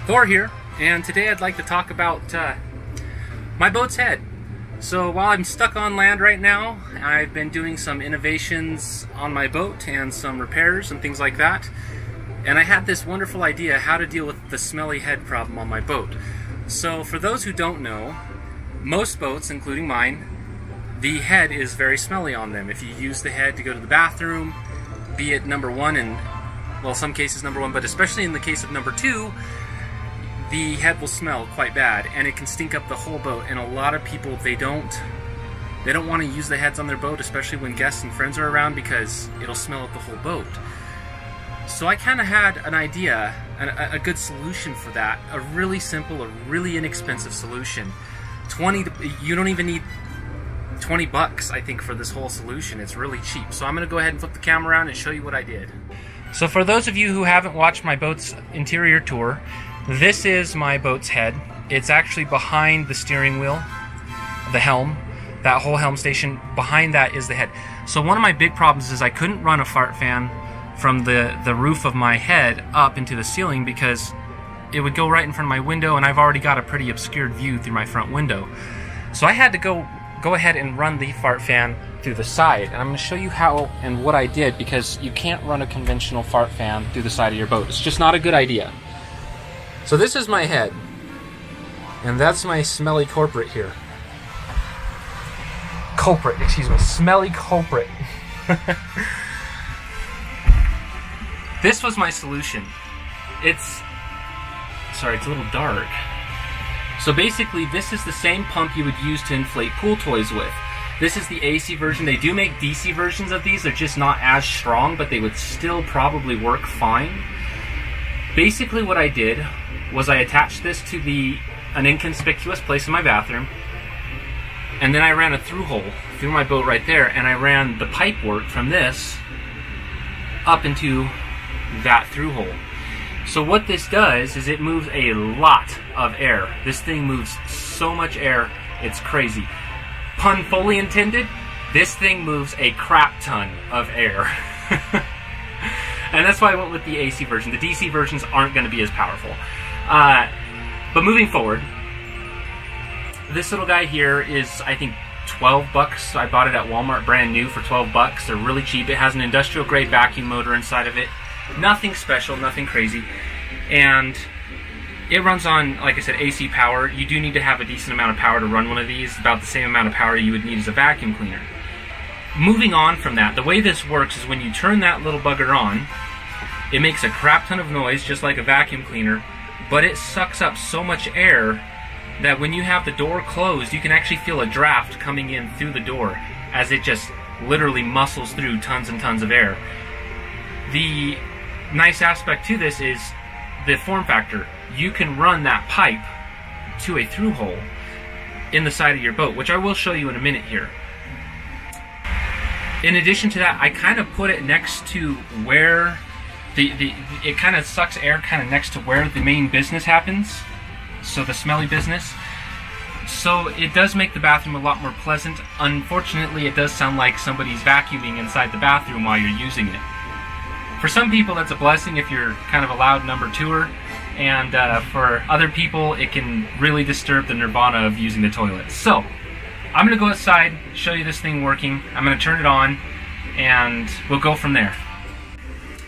Thor here, and today I'd like to talk about my boat's head. So while I'm stuck on land right now, I've been doing some innovations on my boat and some repairs and things like that. And I had this wonderful idea how to deal with the smelly head problem on my boat. So for those who don't know, most boats, including mine, the head is very smelly on them. If you use the head to go to the bathroom, be it number one and, well, some cases number one, but especially in the case of number two, the head will smell quite bad, and it can stink up the whole boat. And a lot of people, they don't want to use the heads on their boat, especially when guests and friends are around, because it'll smell up the whole boat. So I kind of had an idea, a good solution for that. A really simple, a really inexpensive solution. You don't even need 20 bucks, I think, for this whole solution. It's really cheap. So I'm going to go ahead and flip the camera around and show you what I did. So for those of you who haven't watched my boat's interior tour, this is my boat's head. It's actually behind the steering wheel, the helm, that whole helm station. Behind that is the head. So one of my big problems is I couldn't run a fart fan from the roof of my head up into the ceiling because it would go right in front of my window, and I've already got a pretty obscured view through my front window. So I had to go ahead and run the fart fan through the side, and I'm going to show you how and what I did, because you can't run a conventional fart fan through the side of your boat. It's just not a good idea. So this is my head, and that's my smelly culprit here. Smelly culprit. This was my solution. It's a little dark. So basically, this is the same pump you would use to inflate pool toys with. This is the AC version. They do make DC versions of these. They're just not as strong, but they would still probably work fine. Basically what I did was I attached this to an inconspicuous place in my bathroom, and then I ran a through hole through my boat right there, and I ran the pipe work from this up into that through hole. So what this does is it moves a lot of air. This thing moves so much air, it's crazy. Pun fully intended, this thing moves a crap ton of air. And that's why I went with the AC version. The DC versions aren't going to be as powerful. But moving forward, this little guy here is, I think, 12 bucks. I bought it at Walmart brand new for 12 bucks. They're really cheap. It has an industrial grade vacuum motor inside of it. Nothing special, nothing crazy. And it runs on, like I said, AC power. You do need to have a decent amount of power to run one of these, about the same amount of power you would need as a vacuum cleaner. Moving on from that, the way this works is when you turn that little bugger on, it makes a crap ton of noise, just like a vacuum cleaner, but it sucks up so much air that when you have the door closed, you can actually feel a draft coming in through the door as it just literally muscles through tons and tons of air. The nice aspect to this is the form factor. You can run that pipe to a through hole in the side of your boat, which I will show you in a minute here. In addition to that, I kind of put it next to where it kind of sucks air kind of next to where the main business happens, so the smelly business. So it does make the bathroom a lot more pleasant. Unfortunately, it does sound like somebody's vacuuming inside the bathroom while you're using it. For some people, that's a blessing if you're kind of a loud number twoer, and for other people, it can really disturb the nirvana of using the toilet. So I'm going to go outside, show you this thing working. I'm going to turn it on, and we'll go from there.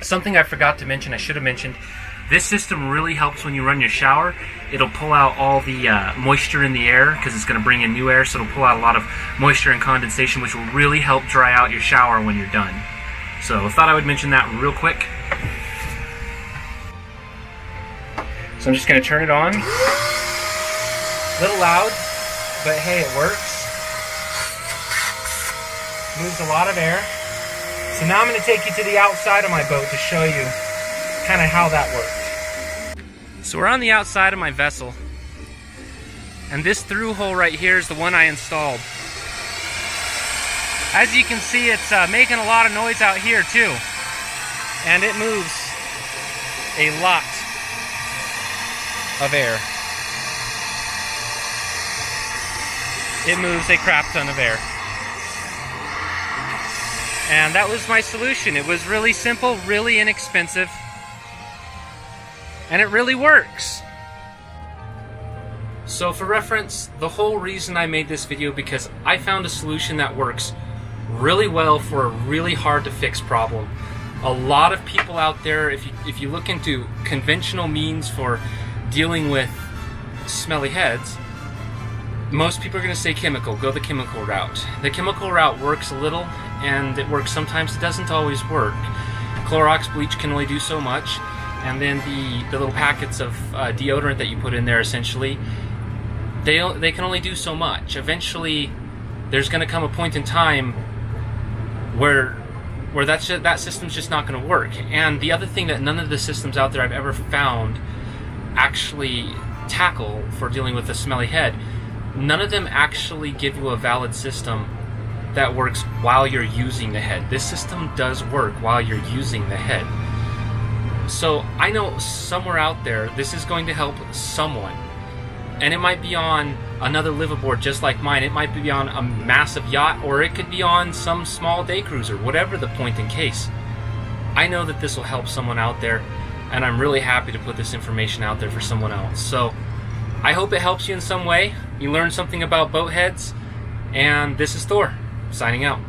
Something I forgot to mention, I should have mentioned, this system really helps when you run your shower. It'll pull out all the moisture in the air, because it's going to bring in new air, so it'll pull out a lot of moisture and condensation, which will really help dry out your shower when you're done. So I thought I would mention that real quick. So I'm just going to turn it on. A little loud, but hey, it works. Moves a lot of air. So now I'm going to take you to the outside of my boat to show you kind of how that works. So we're on the outside of my vessel, and this through hole right here is the one I installed. As you can see, it's making a lot of noise out here too, and it moves a lot of air. It moves a crap ton of air. And that was my solution. It was really simple, really inexpensive, and it really works. So for reference, the whole reason I made this video because I found a solution that works really well for a really hard to fix problem. A lot of people out there, if you look into conventional means for dealing with smelly heads, most people are going to say chemical, go the chemical route. The chemical route works a little, and it works sometimes, it doesn't always work. Clorox bleach can only do so much, and then the little packets of deodorant that you put in there, essentially, they can only do so much. Eventually, there's going to come a point in time where that system's just not going to work. And the other thing that none of the systems out there I've ever found actually tackle for dealing with a smelly head, none of them actually give you a valid system that works while you're using the head. This system does work while you're using the head. So I know somewhere out there this is going to help someone. And it might be on another liveaboard just like mine. It might be on a massive yacht, or it could be on some small day cruiser, whatever the point in case. I know that this will help someone out there, and I'm really happy to put this information out there for someone else. So I hope it helps you in some way. You learned something about boat heads, and this is Thor, signing out.